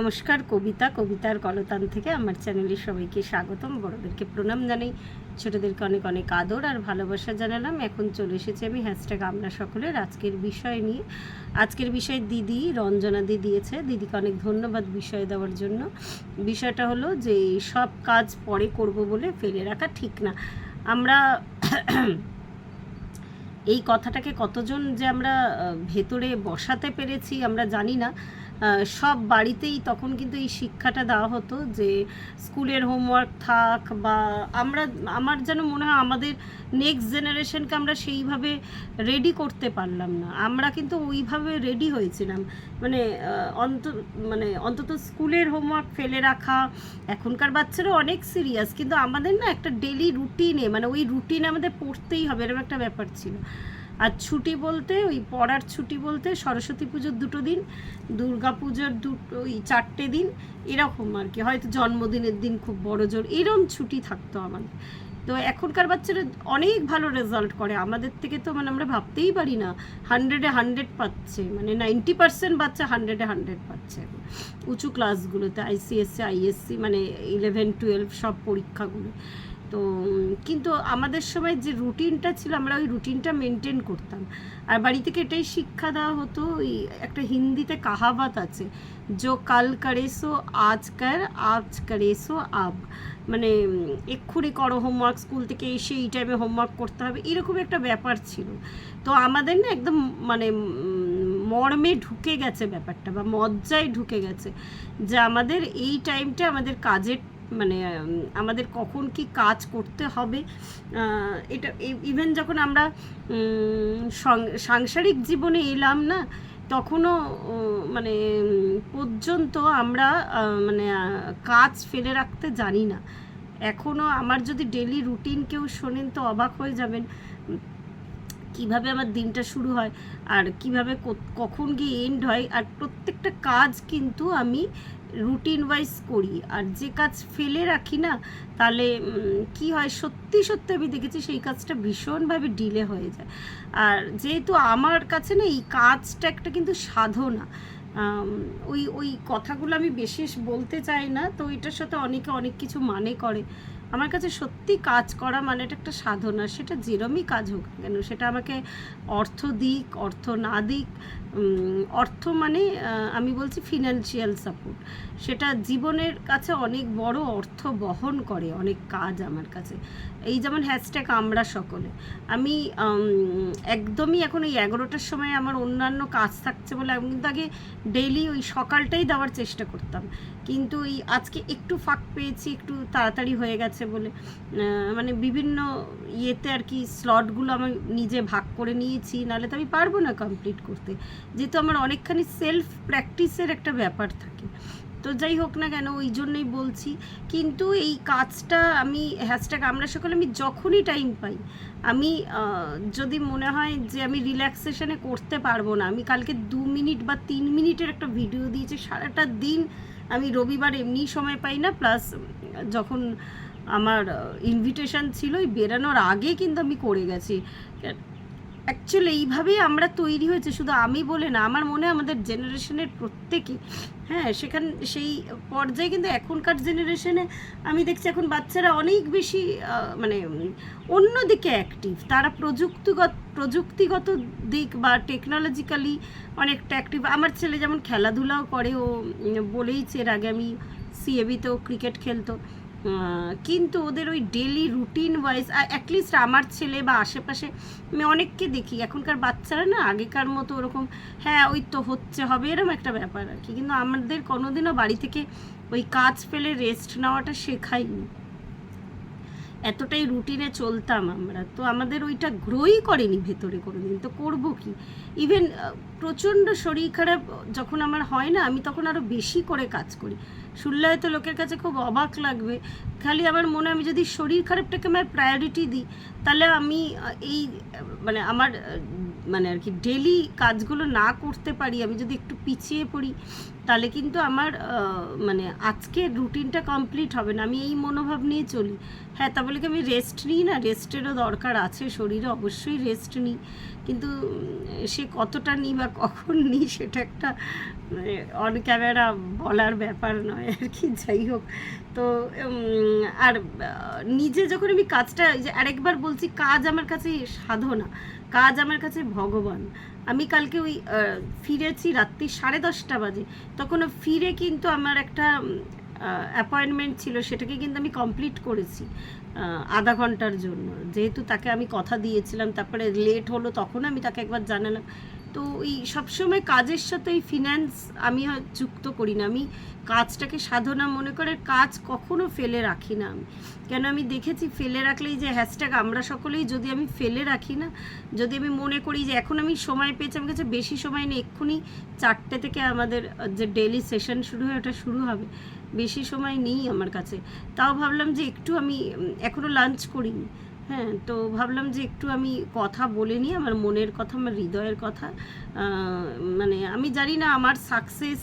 নমস্কার, কবিতার কলতান থেকে আমার চ্যানেলে সবাইকে স্বাগতম। বড়দেরকে প্রণাম জানাই, ছোটদেরকে অনেক অনেক আদর আর ভালোবাসা জানালাম। এখন চলে এসেছি আমি #আমরা সকলের আজকের বিষয় নিয়ে। আজকের বিষয় দিদি রঞ্জনা দি দিয়েছে। দিদিকে অনেক ধন্যবাদ বিষয় দেওয়ার জন্য। বিষয়টা হলো যে সব কাজ পরে করব বলে ফেলে রাখা ঠিক না। আমরা এই কথাটাকে কতজন যে আমরা ভেতরে বসাতে পেরেছি আমরা জানি না। সব বাড়িতেই তখন কিন্তু এই শিক্ষাটা দেওয়া হতো যে স্কুলের হোমওয়ার্ক থাক বা আমার যেন মনে হয় আমাদের নেক্সট জেনারেশনকে আমরা সেইভাবে রেডি করতে পারলাম না। আমরা কিন্তু ওইভাবে রেডি হয়েছিলাম, মানে অন্তত স্কুলের হোমওয়ার্ক ফেলে রাখা। এখনকার বাচ্চারা অনেক সিরিয়াস, কিন্তু আমাদের না একটা ডেলি রুটিনে, মানে ওই রুটিনে আমাদের পড়তেই হবে, এরকম একটা ব্যাপার ছিল। আর ছুটি বলতে ওই পড়ার ছুটি বলতে সরস্বতী পুজোর 2 দিন, দুর্গা পুজোর 4টে দিন, এরকম আর কি। হয়তো জন্মদিনের দিন খুব বড় জোর এরকম ছুটি থাকতো আমাদের। তো এখনকার বাচ্চারা অনেক ভালো রেজাল্ট করে আমাদের থেকে, তো মানে আমরা ভাবতেই পারি না। 100-এ 100 পাচ্ছে, মানে 90% বাচ্চা 100-এ 100 পাচ্ছে এখন উঁচু ক্লাসগুলোতে, ICSE ISC, মানে 11-12 সব পরীক্ষাগুলো। তো কিন্তু আমাদের সময় যে রুটিনটা ছিল আমরা ওই রুটিনটা মেনটেন করতাম। আর বাড়ি থেকে এটাই শিক্ষা দেওয়া হতো। ওই একটা হিন্দিতে কাহাবাত আছে, जो কাল করে সো আজ করে সো আব, মানে এক্ষুনি করো হোমওয়ার্ক, স্কুল থেকে এসে এই টাইমে হোমওয়ার্ক করতে হবে, এরকম একটা ব্যাপার ছিল। তো আমাদের না একদম মানে মর্মে ঢুকে গেছে ব্যাপারটা, বা মজ্জায় ঢুকে গেছে যে আমাদের এই টাইমটা আমাদের কাজের, মানে আমাদের কখন কি কাজ করতে হবে। এটা ইভেন যখন আমরা সাংসারিক জীবনে এলাম না, তখনও মানে পর্যন্ত আমরা মানে কাজ ফেলে রাখতে জানি না। এখনও আমার যদি ডেলি রুটিন কেউ শোনেন তো অবাক হয়ে যাবেন কিভাবে আমার দিনটা শুরু হয় আর কিভাবে কখন গিয়ে এন্ড হয়। আর প্রত্যেকটা কাজ কিন্তু আমি রুটিন ওয়াইজ করি। আর যে কাজ ফেলে রাখি না, তাহলে কি হয়, সত্যি সত্যি আমি দেখেছি সেই কাজটা ভীষণভাবে ডিলে হয়ে যায়। আর যেহেতু আমার কাছে না এই কাজটা একটা কিন্তু সাধনা, ওই ওই কথাগুলো আমি বিশেষ বলতে চাই না, তো এটার সাথে অনেকে অনেক কিছু মানে করে। আমার কাছে সত্যি কাজ করা মানে এটা একটা সাধনা, সেটা যেরমই কাজ হোক কেন, সেটা আমাকে অর্থ দিক অর্থ না দিক, অর্থ মানে আমি বলছি ফিনান্সিয়াল সাপোর্ট, সেটা জীবনের কাছে অনেক বড় অর্থ বহন করে অনেক কাজ আমার কাছে। এই যেমন আমরা সকলে, আমি একদমই এখন ওই 11টার সময় আমার অন্যান্য কাজ থাকছে বলে আমি কিন্তু আগে ডেইলি ওই সকালটাই দেওয়ার চেষ্টা করতাম, কিন্তু ওই আজকে একটু ফাঁক পেয়েছি, একটু তাড়াতাড়ি হয়ে গেছে বলে মানে বিভিন্ন ইয়েতে আর কি স্লটগুলো আমি নিজে ভাগ করে নিয়েছি, নাহলে তো আমি পারবো না কমপ্লিট করতে, যেহেতু আমার অনেকখানি সেলফ প্র্যাকটিসের একটা ব্যাপার থাকে। তো যাই হোক না কেন, ওই জন্যই বলছি। কিন্তু এই কাজটা আমি আমরা সকলে, আমি যখনই টাইম পাই, আমি যদি মনে হয় যে আমি রিল্যাক্সেশনে করতে পারবো না, আমি কালকে 2 মিনিট বা 3 মিনিটের একটা ভিডিও দিয়েছি, সারাটা দিন আমি রবিবার এমনি সময় পাই না, প্লাস যখন আমার ইনভিটেশন ছিল ওই বেরানোর আগে কিন্তু আমি করে গেছি। অ্যাকচুয়ালি এইভাবেই আমরা তৈরি হয়েছে, শুধু আমি বলে না, আমার মনে হয় আমাদের জেনারেশনের প্রত্যেকে। হ্যাঁ, সেই পর্যায়ে কিন্তু এখনকার জেনারেশনে আমি দেখছি এখন বাচ্চারা অনেক বেশি মানে অন্যদিকে অ্যাক্টিভ, তারা প্রযুক্তিগত দিক বা টেকনোলজিক্যালি অনেকটা অ্যাক্টিভ। আমার ছেলে যেমন খেলাধুলাও করে, ও বলেইছে এর আগে, আমি সিএবিতেও ক্রিকেট খেলতো, কিন্তু ওদের ওই ডেলি রুটিন ওয়াইজ, অ্যাটলিস্ট আমার ছেলে বা আশেপাশে আমি অনেককে দেখি এখনকার বাচ্চারা না আগেকার মতো ওরকম হ্যাঁ ওই তো হচ্ছে হবে এরকম একটা ব্যাপার আর কি। কিন্তু আমাদের কোনোদিনও বাড়ি থেকে ওই কাজ ফেলে রেস্ট নেওয়াটা শেখায়নি, এতটাই রুটিনে চলতাম আমরা, তো আমাদের ওইটা গ্রোই করেনি ভেতরে কোনোদিন। তো করবো কি, ইভেন প্রচণ্ড শরীর খারাপ যখন আমার হয় না, আমি তখন আরও বেশি করে কাজ করি। শুনলে হয়তো লোকের কাছে খুব অবাক লাগবে, খালি আমার মনে আমি যদি শরীর খারাপটাকে আমার প্রায়োরিটি দিই, তাহলে আমি এই মানে আমার মানে আর কি ডেলি কাজগুলো না করতে পারি, আমি যদি একটু পিছিয়ে পড়ি, তাহলে কিন্তু আমার মানে আজকের রুটিনটা কমপ্লিট হবে না। আমি এই মনোভাব নিয়ে চলি। হ্যাঁ, তা বলে কি আমি রেস্ট নিই না, রেস্টেরও দরকার আছে, শরীরে অবশ্যই রেস্ট নিই, কিন্তু সে কতটা নিই বা কখন নিই সেটা একটা মানে অন ক্যামেরা বলার ব্যাপার নয় আর কি। যাই হোক, তো আর নিজে যখন আমি কাজটা, যে আরেকবার বলছি, কাজ আমার কাছে সাধনা, কাজ আমার কাছে ভগবান। আমি কালকে ওই ফিরেছি রাত্রি 10:30 বাজে, তখনও ফিরে কিন্তু আমার একটা অ্যাপয়েন্টমেন্ট ছিল, সেটাকে কিন্তু আমি কমপ্লিট করেছি আধা ঘন্টার জন্য, যেহেতু তাকে আমি কথা দিয়েছিলাম। তারপরে লেট হলো, তখন আমি তাকে একবার জানালাম। তো এই সবসময় কাজের সাথে এই ফিন্যান্স আমি যুক্ত করি না। আমি কাজটাকে সাধনা মনে করে কাজ কখনো ফেলে রাখি না আমি। কেন আমি দেখেছি ফেলে রাখলেই যে হ্যাশট্যাগ আমরা সকলেই, যদি আমি ফেলে রাখি না, যদি আমি মনে করি যে এখন আমি সময় পেয়েছি, আমার কাছে বেশি সময় নেই, এক্ষুনি 4টে থেকে আমাদের যে ডেইলি সেশন শুরু হয় ওটা শুরু হবে, বেশি সময় নেই আমার কাছে। তাও ভাবলাম যে একটু আমি এখনও লাঞ্চ করিনি, হ্যাঁ, তো ভাবলাম যে একটু আমি কথা বলে নিই, আমার মনের কথা, আমার হৃদয়ের কথা। মানে আমি জানি না আমার সাকসেস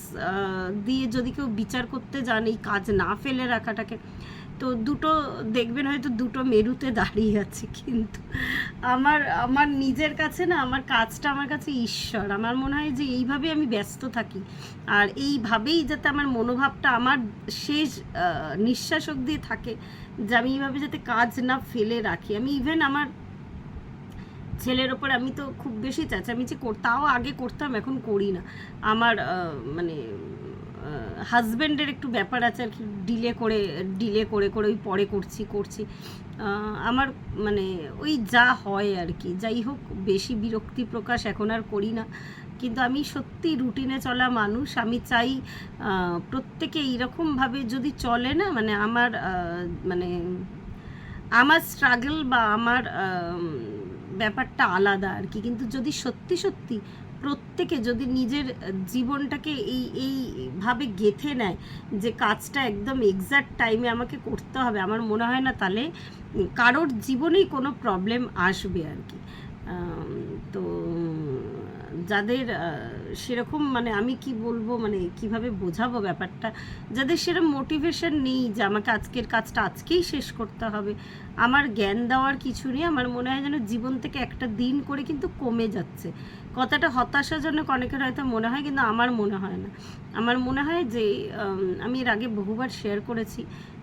দিয়ে যদি কেউ বিচার করতে যান এই কাজ না ফেলে রাখাটাকে, তো দুটো দেখবেন হয়তো দুটো মেরুতে দাঁড়িয়ে আছে। কিন্তু আমার নিজের কাছে না, আমার কাজটা আমার কাছে ঈশ্বর। আমার মনে হয় যে এইভাবে আমি ব্যস্ত থাকি, আর এইভাবেই যাতে আমার মনোভাবটা আমার শেষ নিঃশ্বাস অবধি থাকে, যে আমি এইভাবে যাতে কাজ না ফেলে রাখি। আমি ইভেন আমার ছেলের ওপর আমি তো খুব বেশি চেঁচামেচি তাও আগে করতাম, এখন করি না। আমার মানে হাজব্যান্ডের একটু ব্যাপার আছে আর কি, ডিলে করে ওই পরে করছি আমার মানে ওই যা হয় আর কি। যাই হোক, বেশি বিরক্তি প্রকাশ এখন আর করি না। কিন্তু আমি সত্যি রুটিনে চলা মানুষ। আমি চাই প্রত্যেকে এইরকমভাবে যদি চলে না, মানে আমার স্ট্রাগল বা আমার ব্যাপারটা আলাদা আর কি। কিন্তু যদি সত্যি প্রত্যেকে যদি নিজের জীবনটাকে এইভাবে গেঁথে নেয় যে কাজটা একদম এক্স্যাক্ট টাইমে আমাকে করতে হবে, আমার মনে হয় না তাহলে কারোর জীবনেই কোনো প্রবলেম আসবে আর কি। তো যাদের সেরকম, মানে আমি কি বলবো, মানে কিভাবে বোঝাবো ব্যাপারটা, যাদের সেরকম মোটিভেশন নেই যে আমাকে আজকের কাজটা আজকেই শেষ করতে হবে, আমার জ্ঞান দেওয়ার কিছু নেই। আমার মনে হয় যেন জীবন থেকে একটা দিন করে কিন্তু কমে যাচ্ছে। কথাটা হতাশাজনক অনেকের হয়তো মনে হয়, কিন্তু আমার মনে হয় না। আমার মনে হয় যে আমি এর আগে বহুবার শেয়ার করেছি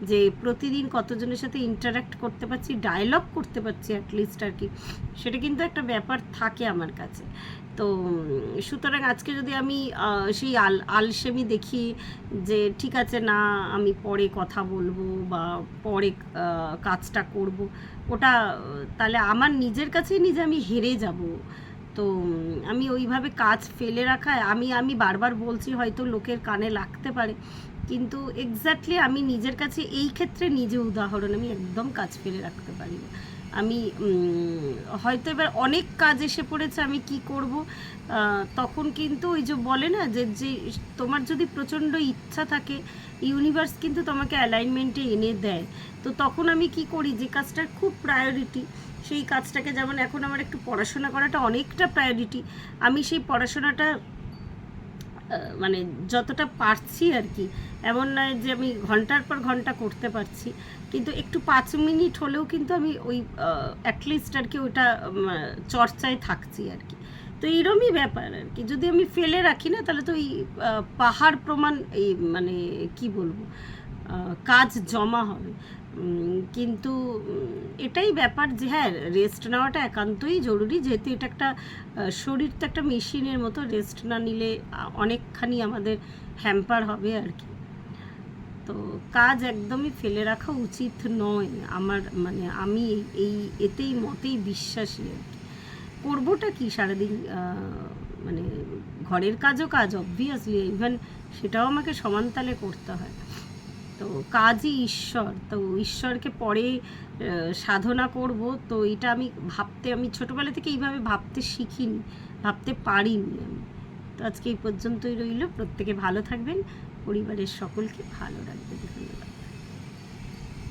যে প্রতিদিন কতজনের সাথে ইন্টারাক্ট করতে পারছি, ডায়লগ করতে পারছি অ্যাটলিস্ট আর কি, সেটা কিন্তু একটা ব্যাপার থাকে আমার কাছে। তো সুতরাং আজকে যদি আমি সেই আলসেমি দেখি যে ঠিক আছে না আমি পরে কথা বলবো বা পরে কাজটা করব, ওটা তাহলে আমার নিজের কাছেই নিজে আমি হেরে যাব। তো আমি ওইভাবে কাজ ফেলে রাখায় আমি বারবার বলছি, হয়তো লোকের কানে লাগতে পারে, কিন্তু এক্স্যাক্টলি আমি নিজের কাছে এই ক্ষেত্রে নিজে উদাহরণ, আমি একদম কাজ ফেলে রাখতে পারি না। আমি হয়তো এবার অনেক কাজ এসে পড়েছে, আমি কি করব, তখন কিন্তু ওই যে বলে না যে তোমার যদি প্রচণ্ড ইচ্ছা থাকে, ইউনিভার্স কিন্তু তোমাকে অ্যালাইনমেন্টে এনে দেয়। তো তখন আমি কি করি, যে কাজটার খুব প্রায়োরিটি সেই কাজটাকে, যেমন এখন আমার একটু পড়াশোনা করাটা অনেকটা প্রায়োরিটি, আমি সেই পড়াশোনাটা মানে যতটা পারছি আর কি, এমন নয় যে আমি ঘন্টার পর ঘন্টা করতে পারছি, কিন্তু একটু 5 মিনিট হলেও কিন্তু আমি ওই অ্যাটলিস্ট আর কি ওটা চর্চায় থাকছি আর কি। তো এইরকমই ব্যাপার আর কি। যদি আমি ফেলে রাখি না, তাহলে তো এই পাহাড় প্রমাণ এই মানে কি বলবো কাজ জমা হবে। কিন্তু এটাই ব্যাপার যে হ্যাঁ, রেস্ট নেওয়াটা একান্তই জরুরি, যেহেতু এটা একটা শরীর তো একটা মেশিনের মতো, রেস্ট না নিলে অনেকখানি আমাদের হ্যাম্পার হবে আর কি। তো কাজ একদমই ফেলে রাখা উচিত নয় আমার, মানে আমি এতেই মতেই বিশ্বাসী আর কি। করবোটা কি সারাদিন, মানে ঘরের কাজও কাজ অবভিয়াসলি, ইভেন সেটাও আমাকে সমানতালে করতে হয়। তো কাজই ঈশ্বর, তো ঈশ্বরকে পরে সাধনা করব, তো এটা আমি ছোটোবেলা থেকে এইভাবে ভাবতে শিখিনি, ভাবতে পারিনি আমি। তো আজকে এই পর্যন্তই রইল। প্রত্যেকে ভালো থাকবেন, পরিবারের সকলকে ভালো রাখবেন।